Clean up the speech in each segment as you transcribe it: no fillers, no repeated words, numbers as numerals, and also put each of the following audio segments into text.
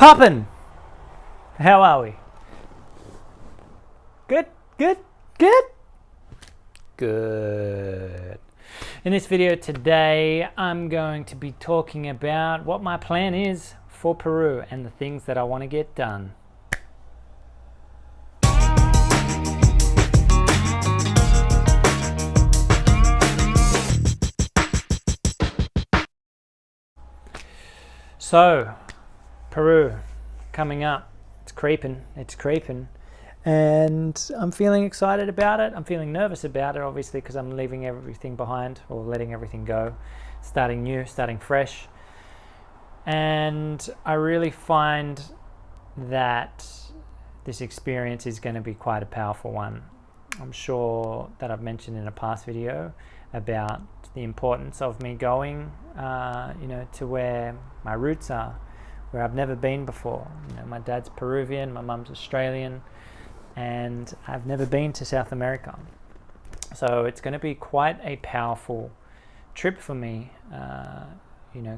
Poppin'! How are we? Good, good, good? Good. In this video today, I'm going to be talking about what my plan is for Peru and the things that I want to get done. So, Peru, coming up. It's creeping, and I'm feeling excited about it. I'm feeling nervous about it, obviously, because I'm leaving everything behind, or letting everything go, starting new, starting fresh. And I really find that this experience is going to be quite a powerful one. I'm sure that I've mentioned in a past video about the importance of me going, to where my roots are, where I've never been before. My dad's Peruvian, my mum's Australian, and I've never been to South America. So it's going to be quite a powerful trip for me,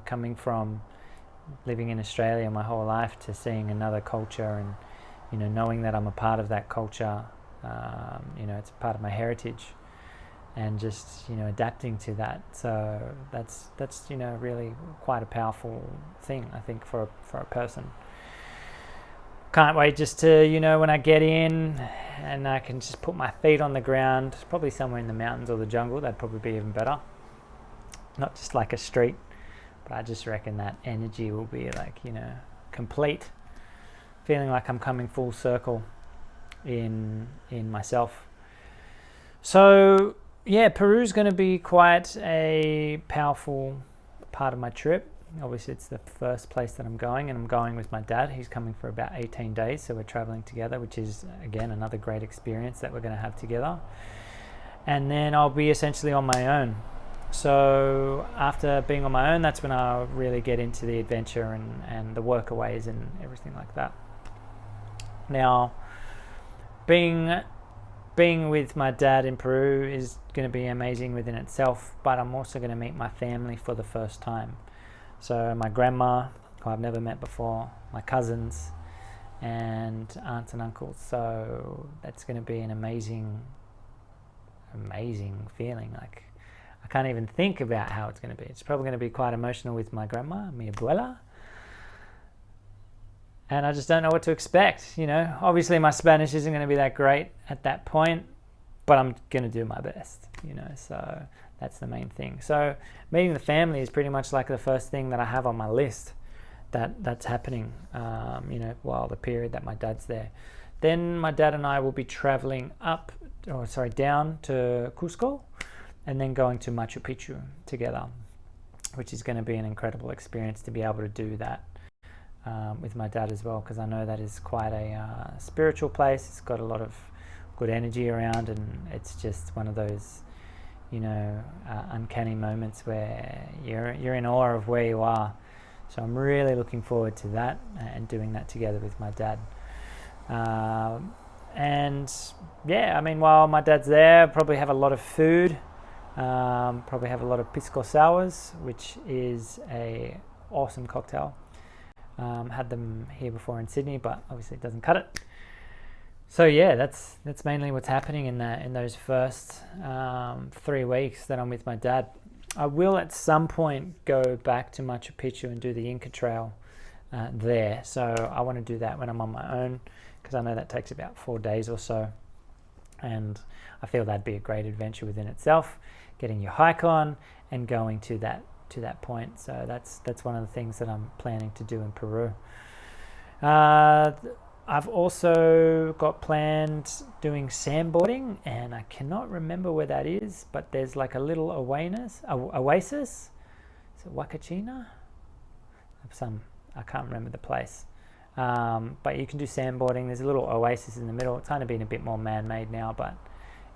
coming from living in Australia my whole life to seeing another culture and, knowing that I'm a part of that culture. It's a part of my heritage, and just adapting to that. So that's really quite a powerful thing, I think, for a person. Can't wait just to when I get in and I can just put my feet on the ground, probably somewhere in the mountains or the jungle. That'd probably be even better, not just like a street. But I just reckon that energy will be like complete, feeling like I'm coming full circle in myself. So yeah, Peru's going to be quite a powerful part of my trip. Obviously, it's the first place that I'm going, and I'm going with my dad. He's coming for about 18 days, so we're traveling together, which is, again, another great experience that we're going to have together. And then I'll be essentially on my own. So after being on my own, that's when I'll really get into the adventure and the workaways and everything like that. Now, being with my dad in Peru is going to be amazing within itself, but I'm also going to meet my family for the first time. So my grandma, who I've never met before, my cousins, and aunts and uncles. So that's going to be an amazing feeling. Like, I can't even think about how it's going to be. It's probably going to be quite emotional with my grandma, mi abuela. And I just don't know what to expect. Obviously my Spanish isn't going to be that great at that point, but I'm going to do my best, so that's the main thing. So meeting the family is pretty much like the first thing that I have on my list that's happening, while the period that my dad's there. Then my dad and I will be traveling down to Cusco, and then going to Machu Picchu together, which is going to be an incredible experience to be able to do that. With my dad as well, because I know that is quite a spiritual place. It's got a lot of good energy around, and it's just one of those uncanny moments where you're in awe of where you are. So I'm really looking forward to that and doing that together with my dad. And yeah, while my dad's there, I'll probably have a lot of food, probably have a lot of pisco sours, which is a awesome cocktail. Had them here before in Sydney, but obviously it doesn't cut it. So yeah, that's mainly what's happening in those first 3 weeks that I'm with my dad. I will at some point go back to Machu Picchu and do the Inca Trail there. So I want to do that when I'm on my own, because I know that takes about 4 days or so, and I feel that'd be a great adventure within itself, getting your hike on and going to that point. So that's one of the things that I'm planning to do in Peru. I've also got planned doing sandboarding, and I cannot remember where that is, but there's like a little oasis. Is it Wakachina? I can't remember the place. But you can do sandboarding. There's a little oasis in the middle. It's kind of been a bit more man-made now, but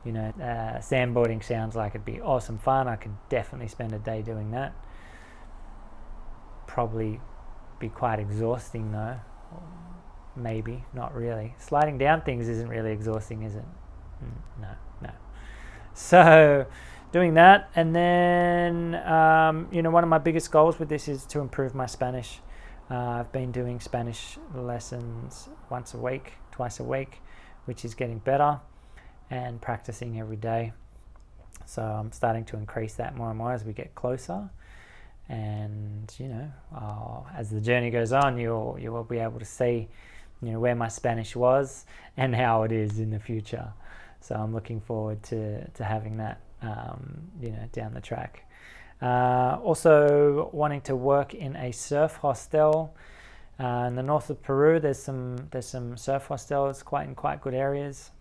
sandboarding sounds like it'd be awesome fun. I could definitely spend a day doing that. Probably be quite exhausting though. Maybe not really. Sliding down things isn't really exhausting, is it? No. So doing that, and then one of my biggest goals with this is to improve my Spanish. I've been doing Spanish lessons twice a week, which is getting better, and practicing every day. So I'm starting to increase that more and more as we get closer. And as the journey goes on, you will be able to see where my Spanish was and how it is in the future. So I'm looking forward to having that down the track. Also wanting to work in a surf hostel in the north of Peru. There's some surf hostels in quite good areas.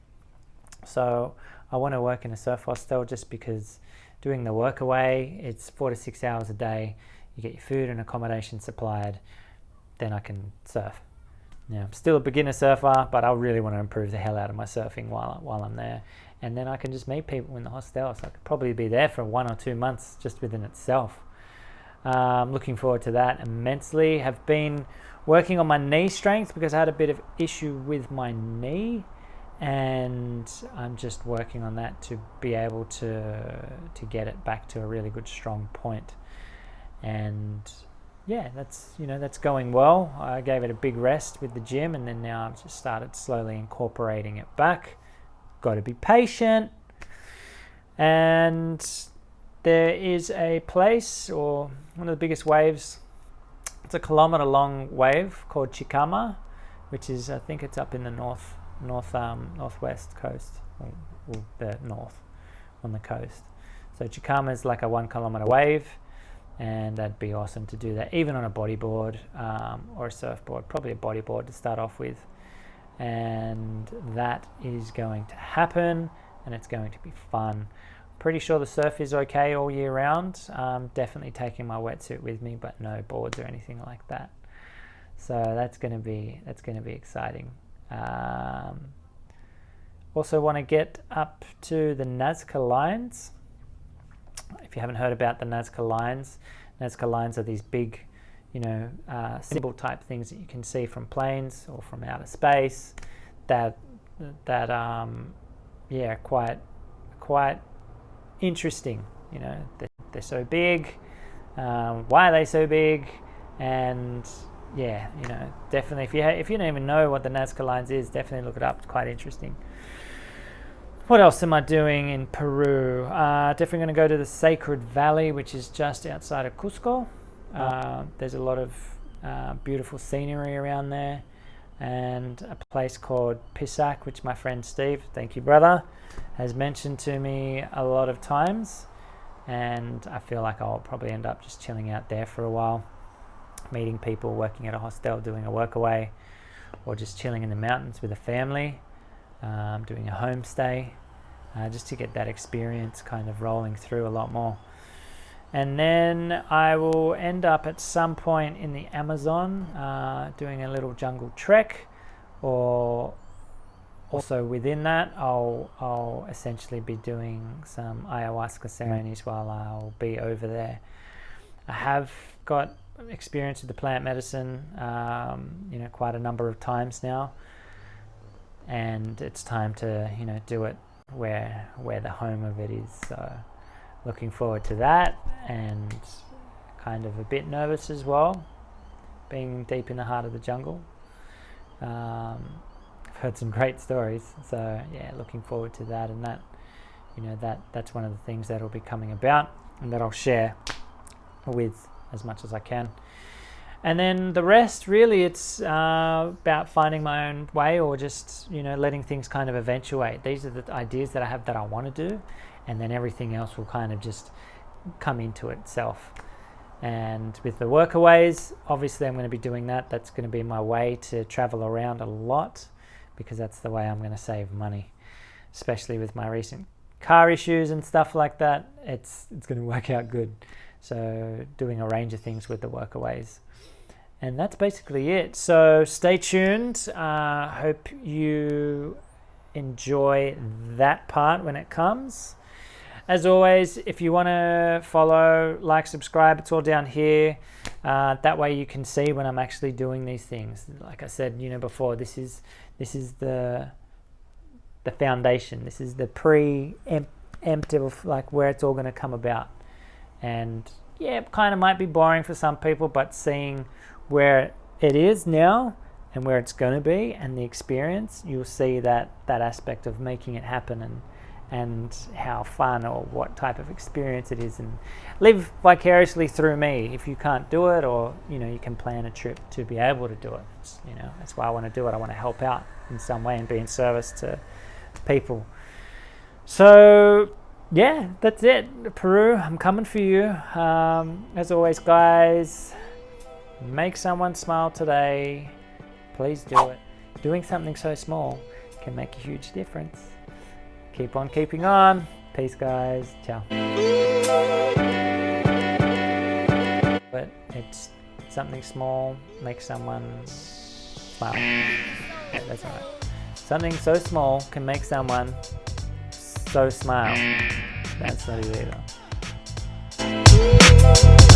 So I want to work in a surf hostel just because doing the work away, it's 4 to 6 hours a day. You get your food and accommodation supplied. Then I can surf. I'm still a beginner surfer, but I really want to improve the hell out of my surfing while I'm there. And then I can just meet people in the hostel. So I could probably be there for 1 or 2 months just within itself. I'm looking forward to that immensely. Have been working on my knee strength because I had a bit of issue with my knee. And I'm just working on that to be able to get it back to a really good strong point. And that's going well. I gave it a big rest with the gym, and then now I've just started slowly incorporating it back. Got to be patient. And there is a place, or one of the biggest waves, it's a kilometer long wave called Chicama, which is, I think it's up in the northwest coast, or the north on the coast. So Chicama is like a 1 kilometer wave, and that'd be awesome to do that, even on a bodyboard or a surfboard, probably a bodyboard to start off with. And that is going to happen, and it's going to be fun. Pretty sure the surf is okay all year round. Definitely taking my wetsuit with me, but no boards or anything like that. So that's going to be exciting. Also want to get up to the Nazca Lines. If you haven't heard about the Nazca Lines are these big, symbol type things that you can see from planes or from outer space. That quite interesting. They're so big. Why are they so big? And definitely if you don't even know what the Nazca Lines is, definitely look it up. It's quite interesting. What else am I doing in Peru? Definitely going to go to the Sacred Valley, which is just outside of Cusco. There's a lot of beautiful scenery around there, and a place called Pisac, which my friend Steve, thank you brother, has mentioned to me a lot of times, and I feel like I'll probably end up just chilling out there for a while, meeting people, working at a hostel, doing a workaway, or just chilling in the mountains with a family, doing a homestay, just to get that experience kind of rolling through a lot more. And then I will end up at some point in the Amazon doing a little jungle trek, or also within that I'll essentially be doing some ayahuasca ceremonies while I'll be over there. I have got experience with the plant medicine quite a number of times now, and it's time to do it where the home of it is. So looking forward to that, and kind of a bit nervous as well, being deep in the heart of the jungle. I've heard some great stories, so looking forward to that, and that's one of the things that'll be coming about and that I'll share with as much as I can. And then the rest, really, it's about finding my own way, or just letting things kind of eventuate. These are the ideas that I have that I want to do, and then everything else will kind of just come into itself. And with the workaways, obviously I'm going to be doing that. That's going to be my way to travel around a lot, because that's the way I'm going to save money, especially with my recent car issues and stuff like that. It's going to work out good. So doing a range of things with the workaways. And that's basically it. So stay tuned. Hope you enjoy that part when it comes. As always, if you want to follow, like, subscribe, it's all down here. That way you can see when I'm actually doing these things. Like I said, before, this is the foundation. This is the preempt of like where it's all going to come about. And it kind of might be boring for some people, but seeing where it is now and where it's going to be, and the experience, you'll see that aspect of making it happen, and how fun or what type of experience it is, and live vicariously through me. If you can't do it, or you can plan a trip to be able to do it. That's why I want to do it. I want to help out in some way and be in service to people. So yeah, that's it. Peru, I'm coming for you. As always, guys, make someone smile today. Please do it. Doing something so small can make a huge difference. Keep on keeping on. Peace, guys. Ciao. But it's something small makes someone smile. Yeah, that's all right. Something so small can make someone so smile. That's not it either.